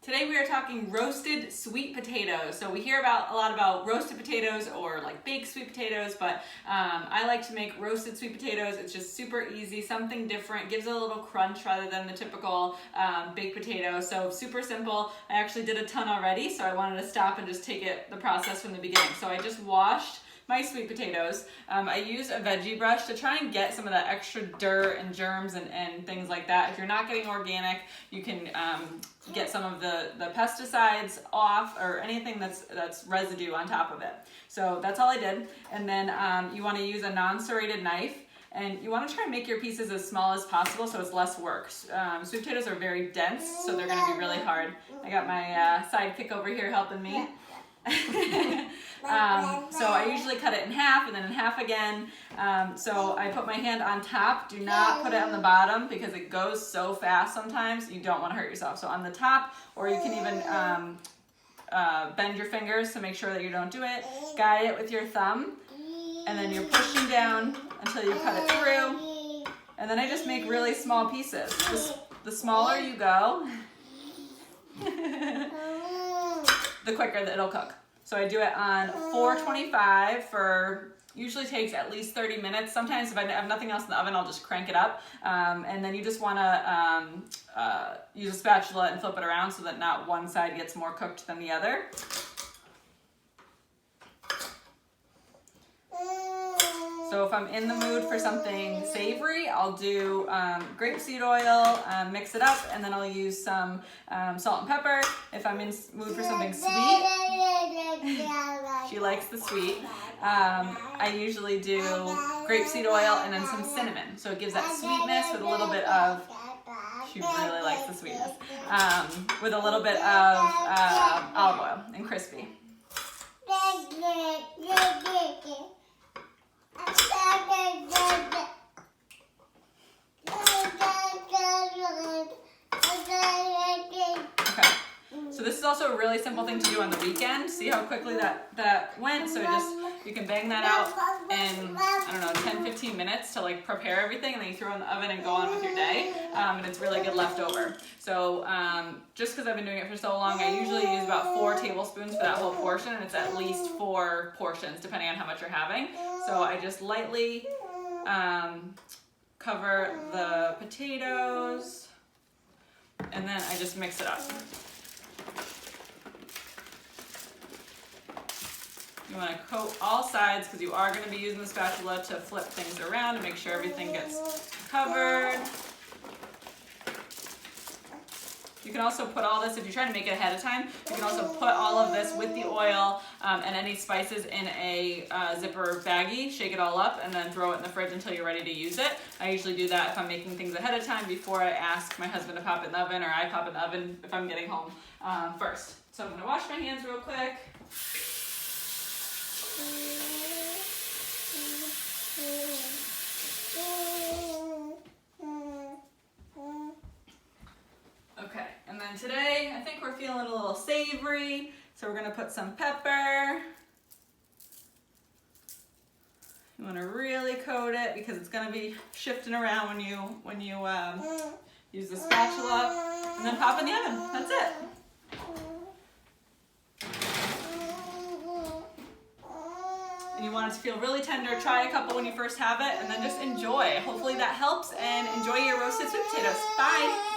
Today we are talking roasted sweet potatoes. So we hear a lot about roasted potatoes or like baked sweet potatoes, but I like to make roasted sweet potatoes. It's just super easy, something different, gives it a little crunch rather than the typical baked potato. So super simple. I actually did a ton already, so I wanted to stop and just take the process from the beginning. So I just washed my sweet potatoes. I use a veggie brush to try and get some of that extra dirt and germs and things like that. If you're not getting organic, you can get some of the pesticides off or anything that's residue on top of it. So that's all I did. And then you want to use a non-serrated knife. And you want to try and make your pieces as small as possible so it's less work. Sweet potatoes are very dense, so they're going to be really hard. I got my sidekick over here helping me. So I usually cut it in half and then in half again. So I put my hand on top. Do not put it on the bottom because it goes so fast sometimes. You don't want to hurt yourself. So on the top, or you can even bend your fingers to make sure that you don't do it. Guide it with your thumb. And then you're pushing down until you cut it through. And then I just make really small pieces. The smaller you go, the quicker that it'll cook. So I do it on 425 for, usually takes at least 30 minutes. Sometimes if I have nothing else in the oven, I'll just crank it up. And then you just want to use a spatula and flip it around so that not one side gets more cooked than the other. So if I'm in the mood for something savory, I'll do grapeseed oil, mix it up, and then I'll use some salt and pepper. If I'm in mood for something sweet, she likes the sweet, I usually do grapeseed oil and then some cinnamon. So it gives that sweetness with a little bit of, she really likes the sweetness, with a little bit of olive oil and crispy. So this is also a really simple thing to do on the weekend. See how quickly that went? So you can bang that out in, I don't know, 10-15 minutes to like prepare everything, and then you throw it in the oven and go on with your day. And it's really good leftover. So just because I've been doing it for so long, I usually use about 4 tablespoons for that whole portion, and it's at least 4 portions depending on how much you're having. So I just lightly cover the potatoes, and then I just mix it up. You want to coat all sides because you are going to be using the spatula to flip things around to make sure everything gets covered. You can also put all this, if you're trying to make it ahead of time, you can also put all of this with the oil and any spices in a zipper baggie, shake it all up, and then throw it in the fridge until you're ready to use it. I usually do that if I'm making things ahead of time before I ask my husband to pop it in the oven, or I pop it in the oven if I'm getting home first. So I'm going to wash my hands real quick. Okay, and then today I think we're feeling a little savory, so we're going to put some pepper. You want to really coat it because it's going to be shifting around when you use the spatula, and then pop in the oven. That's it. And you want it to feel really tender. Try a couple when you first have it, and then just enjoy. Hopefully that helps, and enjoy your roasted sweet potatoes. Bye.